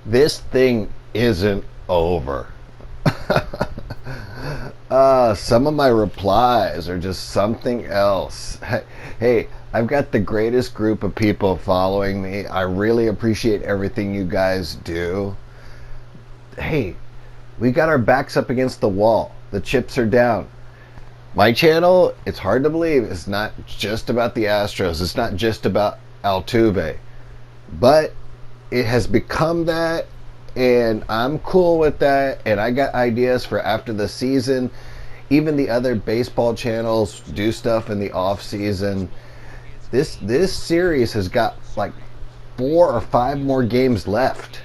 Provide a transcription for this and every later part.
This thing isn't over. Some of my replies are just something else. Hey, I've got the greatest group of people following me. I really appreciate everything you guys do. Hey, we got our backs up against the wall. The chips are down. My channel, it's hard to believe, it's not just about the Astros. It's not just about Altuve. But it has become that, and I'm cool with that, and I got ideas for after the season. Even the other baseball channels do stuff in the off season. This series has got like 4 or 5 more games left.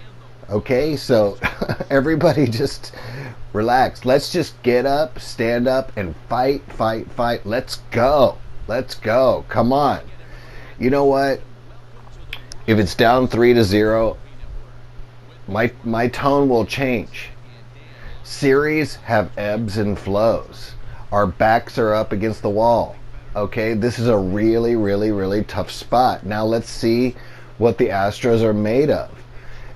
Okay, so everybody just relax. Let's just get up, stand up, and fight, fight, fight. Let's go. Let's go. Come on. You know what? If it's down 3-0, my tone will change. Series have ebbs and flows. Our backs are up against the wall. Okay, this is a really, really, really tough spot. Now let's see what the Astros are made of.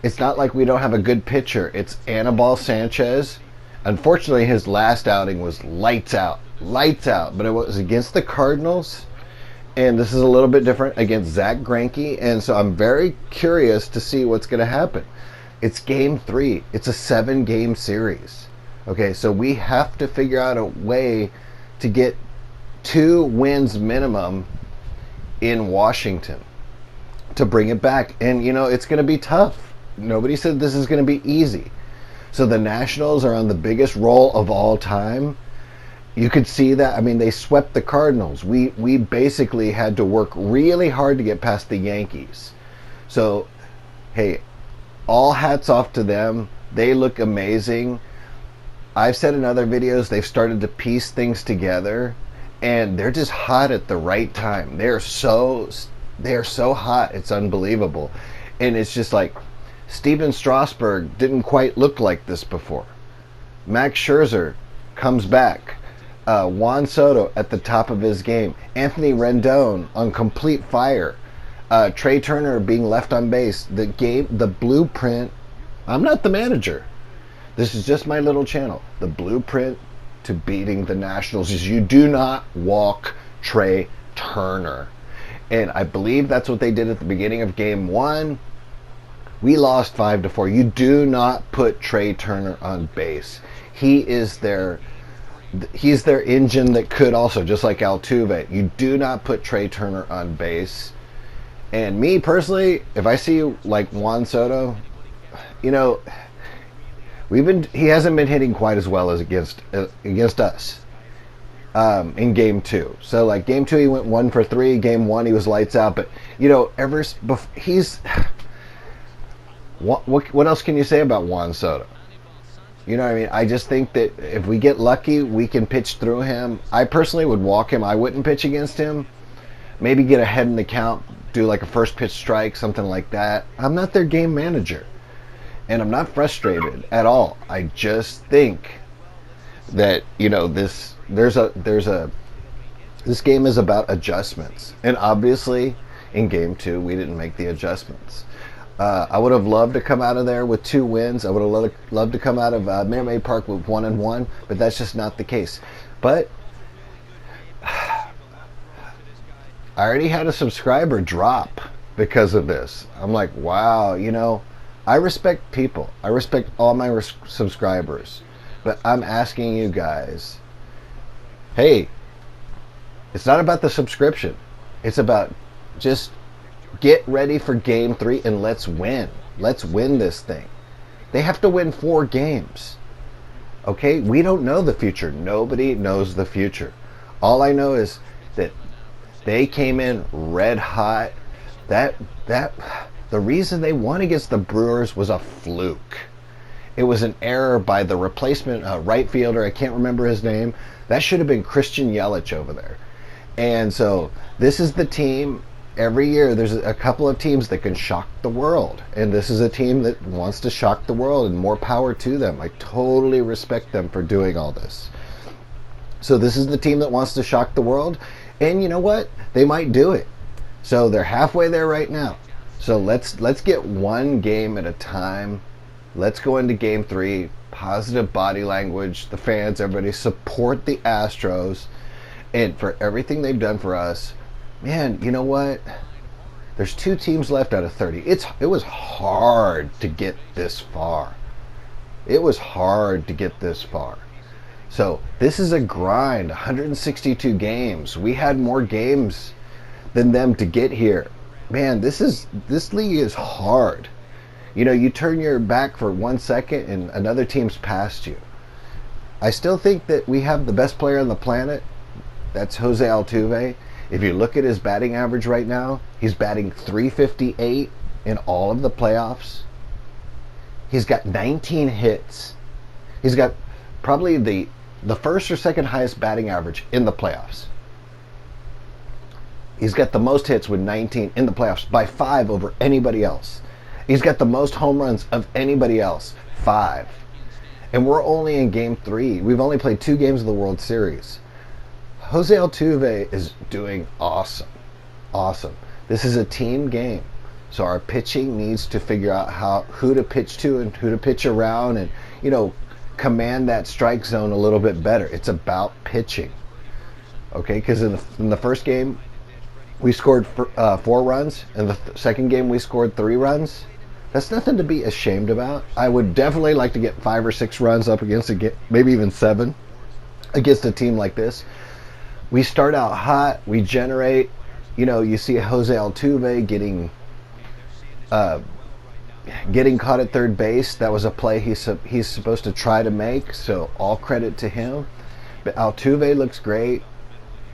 It's not like we don't have a good pitcher. It's Anibal Sanchez. Unfortunately, his last outing was lights out. Lights out. But it was against the Cardinals. And this is a little bit different against Zach Greinke. And so I'm very curious to see what's going to happen. It's game 3. It's a 7-game series. Okay, so we have to figure out a way to get 2 wins minimum in Washington to bring it back. And, you know, it's going to be tough. Nobody said this is going to be easy. So the Nationals are on the biggest roll of all time. You could see that. I mean, they swept the Cardinals. We basically had to work really hard to get past the Yankees. So, hey, all hats off to them. They look amazing. I've said in other videos they've started to piece things together, and they're just hot at the right time. They're so hot. It's unbelievable. And it's just like Steven Strasburg didn't quite look like this before. Max Scherzer comes back. Juan Soto at the top of his game. Anthony Rendon on complete fire. Trey Turner being left on base. The blueprint. I'm not the manager. This is just my little channel. The blueprint to beating the Nationals is you do not walk Trey Turner. And I believe that's what they did at the beginning of game 1. We lost 5-4. You do not put Trey Turner on base. He's their engine that could also, just like Altuve. You do not put Trey Turner on base. And me personally, if I see like Juan Soto, you know, he hasn't been hitting quite as well as against us in game 2. So like game 2 he went 1 for 3. Game 1 he was lights out. But you know, he's what else can you say about Juan Soto? You know what I mean? I just think that if we get lucky, we can pitch through him. I personally would walk him. I wouldn't pitch against him. Maybe get ahead in the count, do like a first pitch strike, something like that. I'm not their game manager. And I'm not frustrated at all. I just think that, you know, this game is about adjustments. And obviously, in game 2, we didn't make the adjustments. I would have loved to come out of there with 2 wins. I would have loved to come out of Minute Maid Park with 1-1, but that's just not the case. But I already had a subscriber drop because of this. I'm like, wow, you know, I respect people. I respect all my subscribers. But I'm asking you guys, hey, it's not about the subscription. It's about just get ready for game 3 and let's win. Let's win this thing. They have to win 4 games. Okay? We don't know the future. Nobody knows the future. All I know is that they came in red hot. The reason they won against the Brewers was a fluke. It was an error by the replacement right fielder. I can't remember his name. That should have been Christian Yelich over there. And so this is the team. Every year there's a couple of teams that can shock the world. And this is a team that wants to shock the world, and more power to them. I totally respect them for doing all this. So this is the team that wants to shock the world. And you know what? They might do it. So they're halfway there right now. So let's get one game at a time. Let's go into game 3. Positive body language. The fans, everybody support the Astros. And for everything they've done for us, man, you know what? There's 2 teams left out of 30. It was hard to get this far. It was hard to get this far. So this is a grind. 162 games. We had more games than them to get here. Man, this league is hard. You know, you turn your back for 1 second and another team's past you. I still think that we have the best player on the planet. That's Jose Altuve. If you look at his batting average right now, he's batting .358 in all of the playoffs. He's got 19 hits. He's got probably the first or second highest batting average in the playoffs. He's got the most hits with 19 in the playoffs by 5 over anybody else. He's got the most home runs of anybody else, 5. And we're only in game 3. We've only played 2 games of the World Series. Jose Altuve is doing awesome. Awesome. This is a team game. So our pitching needs to figure out who to pitch to and who to pitch around and, you know, command that strike zone a little bit better. It's about pitching. Okay, because in the first game, we scored 4 runs. In the second game, we scored 3 runs. That's nothing to be ashamed about. I would definitely like to get 5 or 6 runs up against maybe even 7 against a team like this. We start out hot. We generate. You know, you see Jose Altuve getting caught at third base. That was a play he's supposed to try to make. So all credit to him. But Altuve looks great.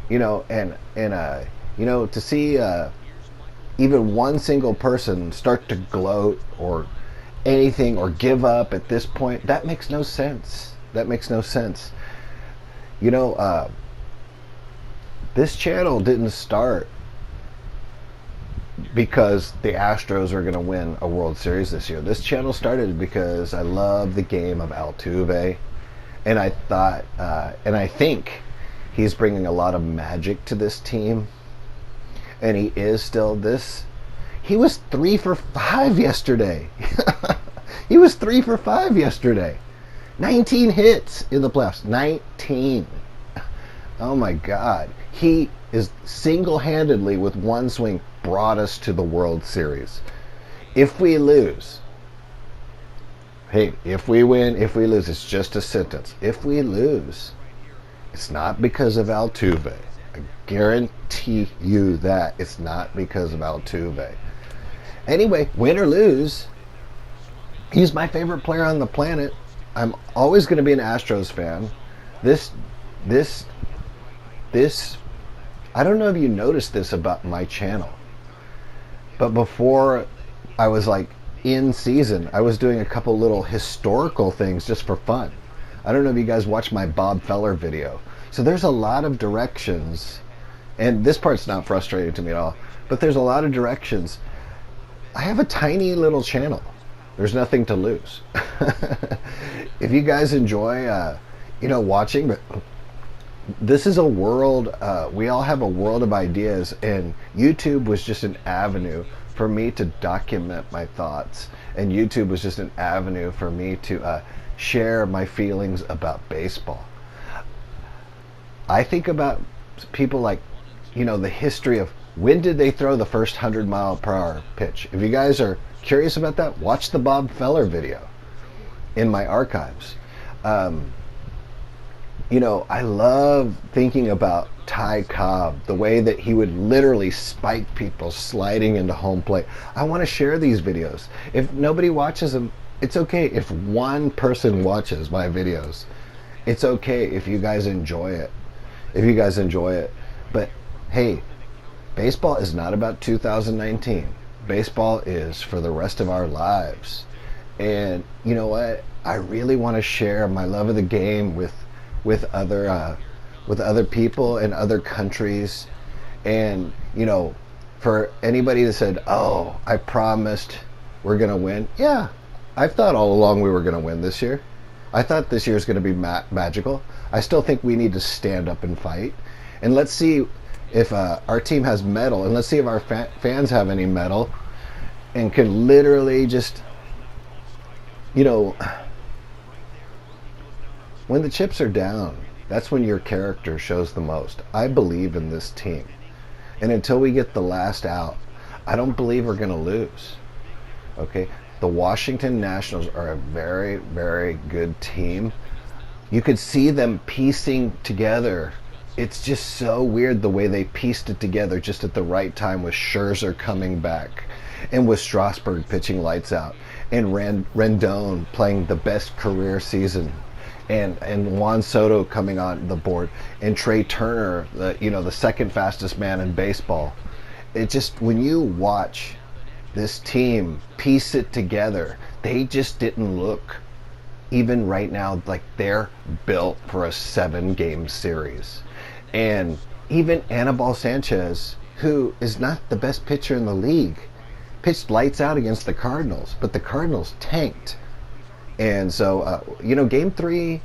You know, and you know, to see even one single person start to gloat or anything or give up at this point, that makes no sense. That makes no sense. You know, this channel didn't start because the Astros are going to win a World Series this year. This channel started because I love the game of Altuve, and I thought, and I think he's bringing a lot of magic to this team. And he is still this. He was 3 for 5 yesterday. He was 3 for 5 yesterday. 19 hits in the playoffs. 19. Oh my God. He is single-handedly, with one swing, brought us to the World Series. If we lose, hey, if we win, if we lose, it's just a sentence. If we lose, it's not because of Altuve. I guarantee you that it's not because of Altuve. Anyway, win or lose, he's my favorite player on the planet. I'm always going to be an Astros fan. This, I don't know if you noticed this about my channel, but before I was like in season, I was doing a couple little historical things just for fun. I don't know if you guys watched my Bob Feller video. So there's a lot of directions, and this part's not frustrating to me at all, but there's a lot of directions. I have a tiny little channel. There's nothing to lose. If you guys enjoy, you know, watching, but this is a world, we all have a world of ideas, and YouTube was just an avenue for me to document my thoughts, and YouTube was just an avenue for me to share my feelings about baseball. I think about people like, you know, the history of when did they throw the first 100-mile-per-hour pitch. If you guys are curious about that, watch the Bob Feller video in my archives. You know, I love thinking about Ty Cobb, the way that he would literally spike people sliding into home plate. I want to share these videos. If nobody watches them, it's okay. If one person watches my videos, it's okay if you guys enjoy it. If you guys enjoy it. But hey, baseball is not about 2019. Baseball is for the rest of our lives. And you know what? I really want to share my love of the game with other people in other countries. And you know, for anybody that said, "Oh, I promised we're gonna win," yeah, I've thought all along we were gonna win this year. I thought this year is going to be magical. I still think we need to stand up and fight. And let's see if our team has mettle, and let's see if our fans have any mettle and can literally just You know, when the chips are down, that's when your character shows the most. I believe in this team. And until we get the last out, I don't believe we're going to lose. Okay? The Washington Nationals are a very, very good team. You could see them piecing together. It's just so weird the way they pieced it together just at the right time with Scherzer coming back and with Strasburg pitching lights out and Rendon playing the best career season and Juan Soto coming on the board and Trey Turner, the second fastest man in baseball. It just, when you watch this team piece it together, they just didn't look, even right now, like they're built for a 7-game series. And even Anibal Sanchez, who is not the best pitcher in the league, pitched lights out against the Cardinals, but the Cardinals tanked. And so, game 3,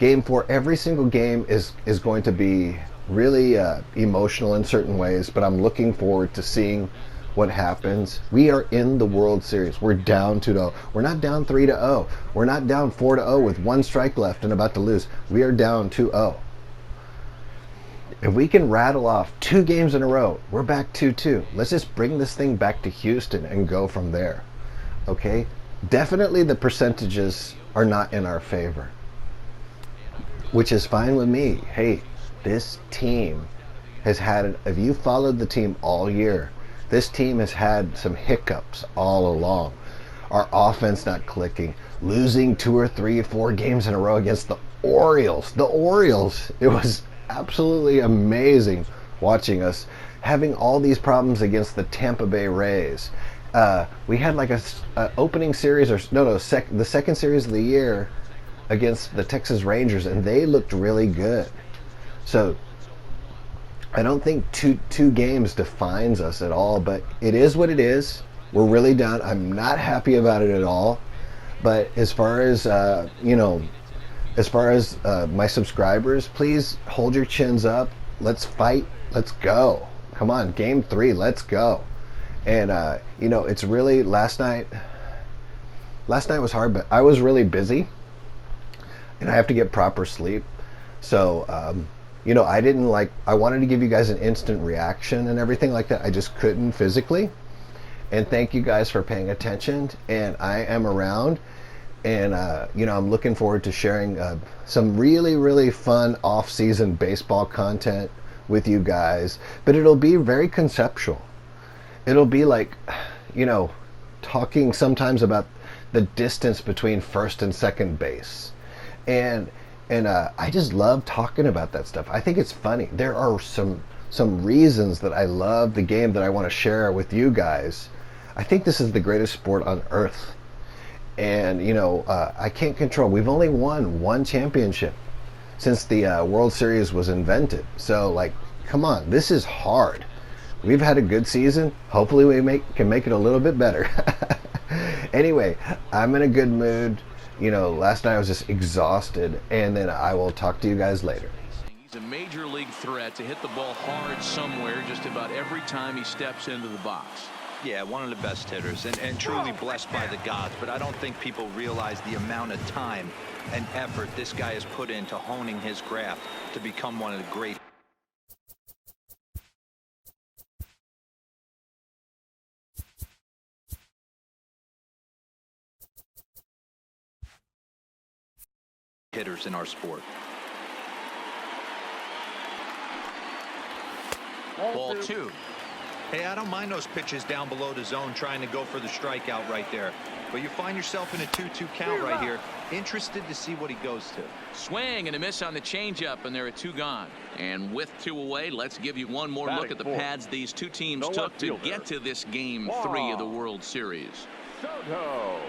game 4, every single game is going to be really emotional in certain ways, but I'm looking forward to seeing what happens. We are in the World Series. We're down 2-0. We're not down 3-0. We're not down 4-0 with 1 strike left and about to lose. We are down 2-0. If we can rattle off 2 games in a row, we're back 2-2. Let's just bring this thing back to Houston and go from there. Okay? Definitely the percentages are not in our favor, which is fine with me. Hey, this team has had, if you followed the team all year, this team has had some hiccups all along. Our offense not clicking, losing 2 or 3 or 4 games in a row against the Orioles. The Orioles, it was absolutely amazing watching us having all these problems against the Tampa Bay Rays. We had like a opening series, the second series of the year against the Texas Rangers, and they looked really good. So I don't think two games defines us at all, but it is what it is. We're really down. I'm not happy about it at all. But as far as my subscribers, please hold your chins up. Let's fight. Let's go. Come on, game 3. Let's go. And it's really last night was hard, but I was really busy, and I have to get proper sleep. So I wanted to give you guys an instant reaction and everything like that. I just couldn't physically. And thank you guys for paying attention. And I am around. And, I'm looking forward to sharing some really, really fun off-season baseball content with you guys. But it'll be very conceptual. It'll be like, talking sometimes about the distance between first and second base. And I just love talking about that stuff. I think it's funny. There are some reasons that I love the game that I want to share with you guys. I think this is the greatest sport on earth. And, I can't control. We've only won 1 championship since the World Series was invented. So, come on. This is hard. We've had a good season. Hopefully we can make it a little bit better. Anyway, I'm in a good mood. Last night I was just exhausted. And then I will talk to you guys later. He's a major league threat to hit the ball hard somewhere just about every time he steps into the box. Yeah, one of the best hitters and truly blessed by the gods, but I don't think people realize the amount of time and effort this guy has put into honing his craft to become one of the great hitters in our sport. Ball 2. Hey, I don't mind those pitches down below the zone trying to go for the strikeout right there. But you find yourself in a 2-2 count right here. Interested to see what he goes to. Swing and a miss on the changeup, and there are 2 gone. And with 2 away, let's give you one more look at the paths these 2 teams took to get to this game 3 of the World Series. Soto.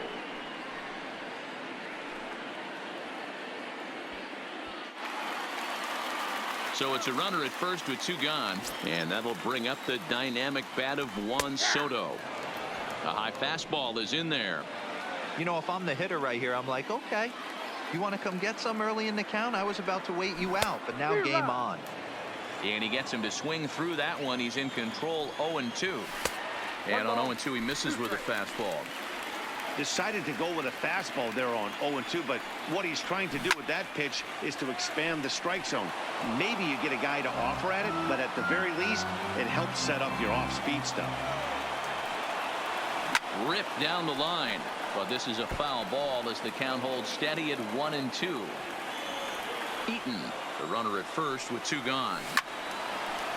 So it's a runner at first with 2 gone, and that'll bring up the dynamic bat of Juan Soto. A high fastball is in there. If I'm the hitter right here, I'm like, okay, you want to come get some early in the count? I was about to wait you out, but now game on. And he gets him to swing through that one. He's in control 0-2. And on 0-2, he misses with a fastball. Decided to go with a fastball there on 0-2, but what he's trying to do with that pitch is to expand the strike zone. Maybe you get a guy to offer at it, but at the very least, it helps set up your off-speed stuff. Ripped down the line, but this is a foul ball as the count holds steady at 1-2. Eaton, the runner at first with 2 gone.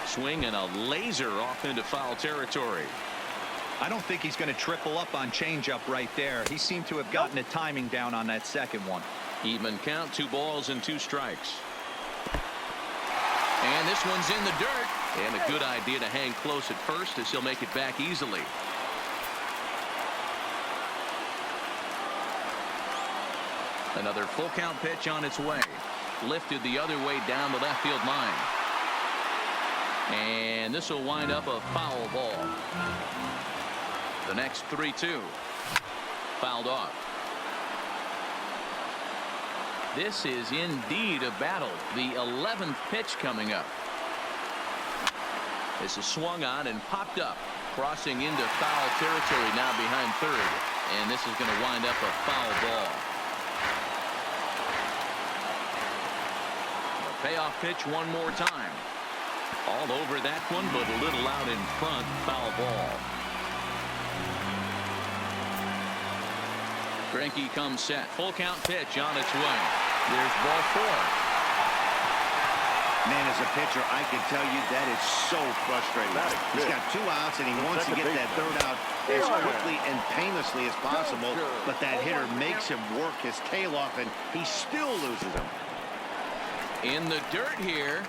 Swing and a laser off into foul territory. I don't think he's going to triple up on changeup right there. He seemed to have gotten the timing down on that second one. Even count, 2 balls and 2 strikes. And this one's in the dirt. And a good idea to hang close at first as he'll make it back easily. Another full count pitch on its way. Lifted the other way down the left field line. And this will wind up a foul ball. The next 3-2. Fouled off. This is indeed a battle. The 11th pitch coming up. This is swung on and popped up. Crossing into foul territory now behind third. And this is going to wind up a foul ball. The payoff pitch one more time. All over that one, but a little out in front. Foul ball. Greinke comes set. Full count pitch on its way. There's ball 4. Man, as a pitcher, I can tell you that is so frustrating. He's got 2 outs, and he wants to get that 3rd out as quickly and painlessly as possible, but that hitter makes him work his tail off, and he still loses him. In the dirt here.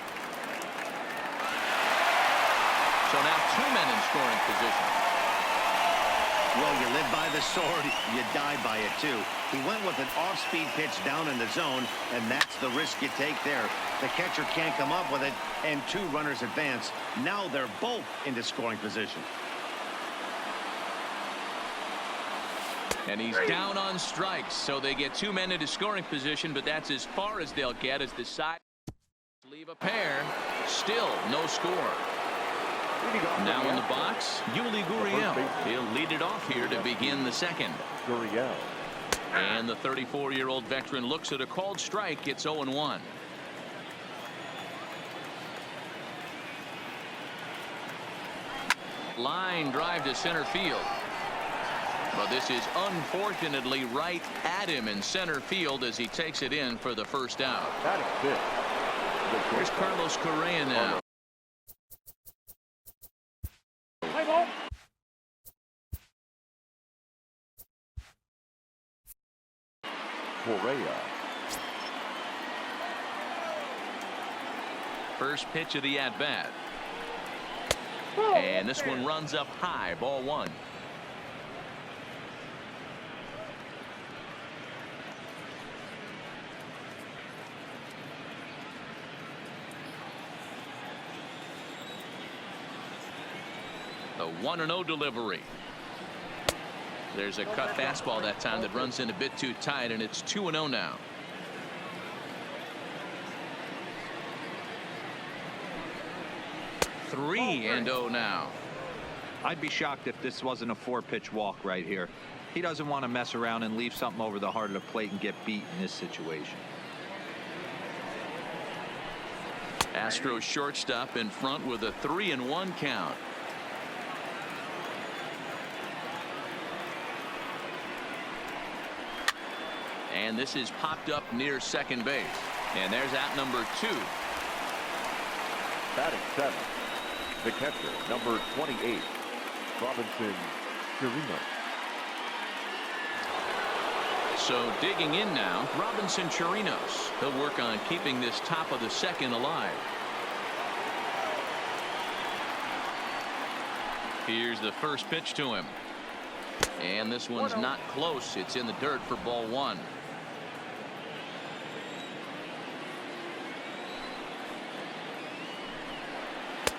So now 2 men in scoring position. Well, you live by the sword, you die by it too. He went with an off-speed pitch down in the zone, and that's the risk you take there. The catcher can't come up with it, and 2 runners advance. Now they're both into scoring position. And he's down on strikes, so they get 2 men into scoring position, but that's as far as they'll get as the side leave a pair. Still no score. Now in the box, Yuli Gurriel. He'll lead it off here to begin the second. And the 34-year-old veteran looks at a called strike. It's 0-1. Line drive to center field. But this is unfortunately right at him in center field as he takes it in for the first out. Here's Carlos Correa now. First pitch of the at-bat. And this one runs up high. Ball 1. The 1-0 delivery. There's a cut fastball that time that runs in a bit too tight, and it's 2-0 now. Three and 0 now. I'd be shocked if this wasn't a 4-pitch walk right here. He doesn't want to mess around and leave something over the heart of the plate and get beat in this situation. Astros shortstop in front with a 3-1 count. And this is popped up near second base. And there's out number 2. Batting 7th, the catcher, number 28, Robinson Chirinos. So digging in now, Robinson Chirinos. He'll work on keeping this top of the second alive. Here's the first pitch to him. And this one's not close. It's in the dirt for ball 1.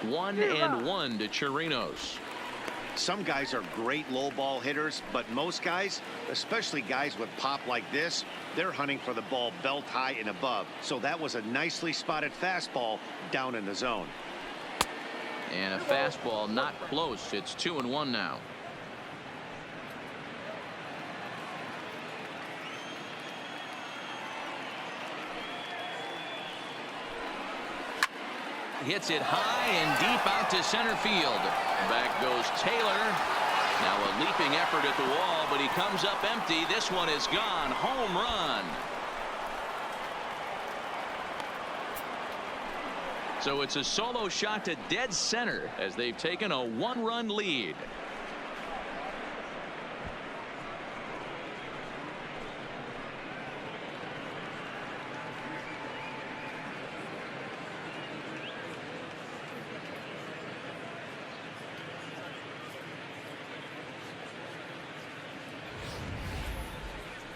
1-1 to Chirinos. Some guys are great low ball hitters, but most guys, especially guys with pop like this, they're hunting for the ball belt high and above. So that was a nicely spotted fastball down in the zone. And a fastball not close. It's 2-1 now. Hits it high and deep out to center field. Back goes Taylor. Now a leaping effort at the wall, but he comes up empty. This one is gone. Home run. So it's a solo shot to dead center as they've taken a one-run lead.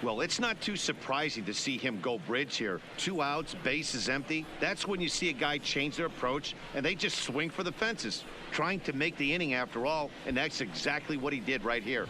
Well, it's not too surprising to see him go bridge here. 2 outs, base is empty. That's when you see a guy change their approach, and they just swing for the fences, trying to make the inning after all, and that's exactly what he did right here.